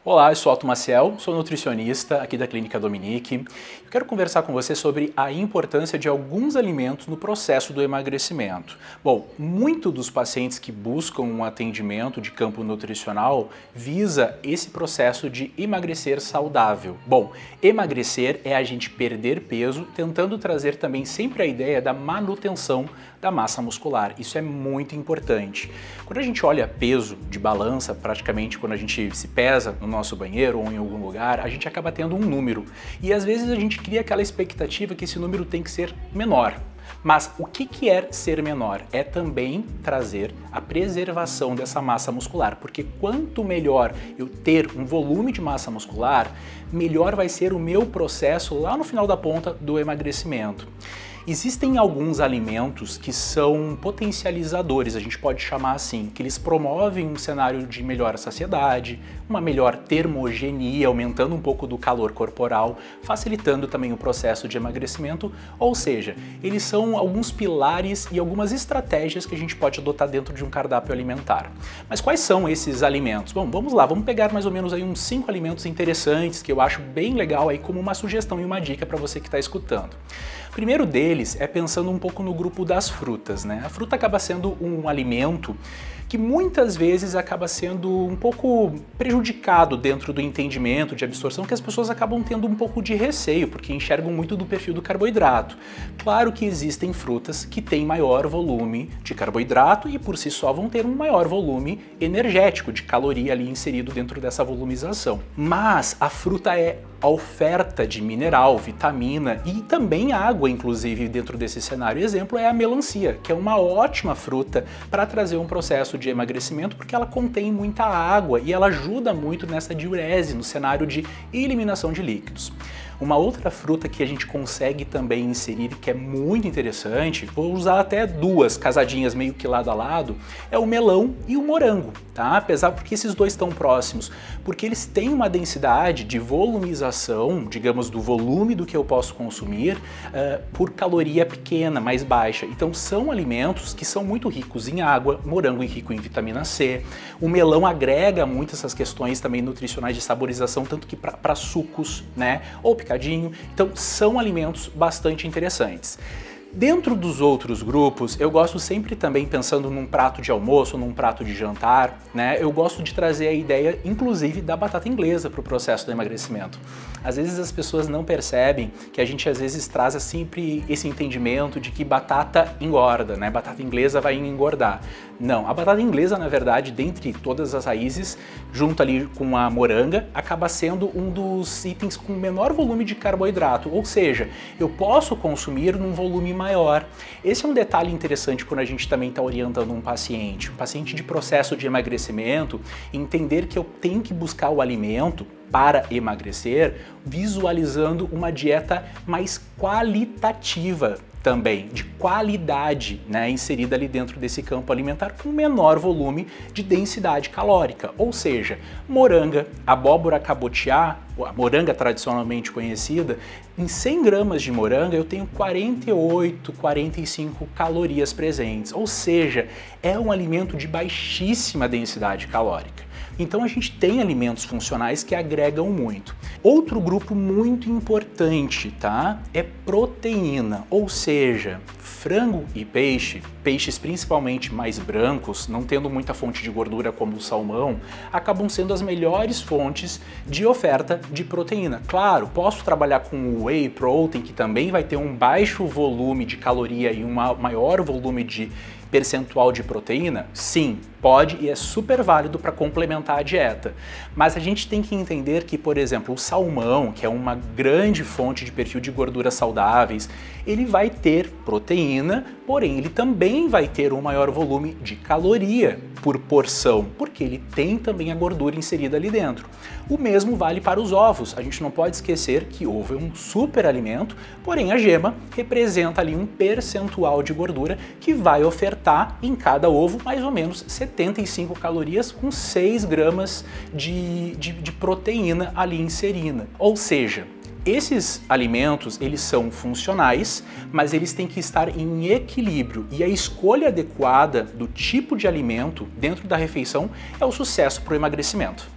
Olá, eu sou Otto Maciel, sou nutricionista aqui da Clínica Dominique. Eu quero conversar com você sobre a importância de alguns alimentos no processo do emagrecimento. Bom, muitos dos pacientes que buscam um atendimento de campo nutricional visa esse processo de emagrecer saudável. Bom, emagrecer é a gente perder peso, tentando trazer também sempre a ideia da manutenção da massa muscular. Isso é muito importante. Quando a gente olha peso de balança, praticamente quando a gente se pesa no nosso banheiro ou em algum lugar, a gente acaba tendo um número. E às vezes a gente cria aquela expectativa que esse número tem que ser menor. Mas o que é ser menor? É também trazer a preservação dessa massa muscular, porque quanto melhor eu ter um volume de massa muscular, melhor vai ser o meu processo lá no final da ponta do emagrecimento. Existem alguns alimentos que são potencializadores, a gente pode chamar assim, que eles promovem um cenário de melhor saciedade, uma melhor termogenia, aumentando um pouco do calor corporal, facilitando também o processo de emagrecimento, ou seja, eles são alguns pilares e algumas estratégias que a gente pode adotar dentro de um cardápio alimentar. Mas quais são esses alimentos? Bom, vamos lá, vamos pegar mais ou menos aí uns 5 alimentos interessantes que eu acho bem legal aí como uma sugestão e uma dica para você que está escutando. O primeiro deles é pensando um pouco no grupo das frutas, né? A fruta acaba sendo um alimento que muitas vezes acaba sendo um pouco prejudicado dentro do entendimento de absorção, que as pessoas acabam tendo um pouco de receio, porque enxergam muito do perfil do carboidrato. Claro que existem frutas que têm maior volume de carboidrato e por si só vão ter um maior volume energético, de caloria ali inserido dentro dessa volumização. Mas a fruta é a oferta de mineral, vitamina e também água, inclusive, dentro desse cenário. Exemplo é a melancia, que é uma ótima fruta para trazer um processo de emagrecimento, porque ela contém muita água e ela ajuda muito nessa diurese, no cenário de eliminação de líquidos. Uma outra fruta que a gente consegue também inserir, que é muito interessante, vou usar até duas casadinhas meio que lado a lado, é o melão e o morango, tá? Apesar porque esses dois estão próximos, porque eles têm uma densidade de volumização, digamos, do volume do que eu posso consumir por caloria pequena, mais baixa. Então são alimentos que são muito ricos em água, morango é rico em vitamina C, o melão agrega muito essas questões também nutricionais de saborização, tanto que para sucos, né? Ou picadinho, então são alimentos bastante interessantes. Dentro dos outros grupos, eu gosto sempre também pensando num prato de almoço, num prato de jantar, né? Eu gosto de trazer a ideia, inclusive, da batata inglesa para o processo do emagrecimento. Às vezes as pessoas não percebem que a gente às vezes traz sempre esse entendimento de que batata engorda, né? Batata inglesa vai engordar. Não, a batata inglesa, na verdade, dentre todas as raízes, junto ali com a moranga, acaba sendo um dos itens com menor volume de carboidrato, ou seja, eu posso consumir num volume maior. Esse é um detalhe interessante quando a gente também está orientando um paciente de processo de emagrecimento, entender que eu tenho que buscar o alimento para emagrecer, visualizando uma dieta mais qualitativa também, de qualidade, né, inserida ali dentro desse campo alimentar com menor volume de densidade calórica, ou seja, moranga, abóbora cabotiá, a moranga tradicionalmente conhecida, em 100 gramas de moranga eu tenho 48, 45 calorias presentes, ou seja, é um alimento de baixíssima densidade calórica. Então a gente tem alimentos funcionais que agregam muito. Outro grupo muito importante, tá? É proteína, ou seja, frango e peixe, peixes principalmente mais brancos, não tendo muita fonte de gordura como o salmão, acabam sendo as melhores fontes de oferta de proteína. Claro, posso trabalhar com o whey protein, que também vai ter um baixo volume de caloria e um maior volume de percentual de proteína? Sim, pode e é super válido para complementar a dieta. Mas a gente tem que entender que, por exemplo, o salmão, que é uma grande fonte de perfil de gorduras saudáveis, ele vai ter proteína, porém ele também vai ter um maior volume de caloria por porção, porque ele tem também a gordura inserida ali dentro. O mesmo vale para os ovos. A gente não pode esquecer que ovo é um super alimento, porém a gema representa ali um percentual de gordura que vai ofertar em cada ovo mais ou menos 75 calorias com 6 gramas de proteína ali inserida. Ou seja, esses alimentos, eles são funcionais, mas eles têm que estar em equilíbrio e a escolha adequada do tipo de alimento dentro da refeição é o sucesso para o emagrecimento.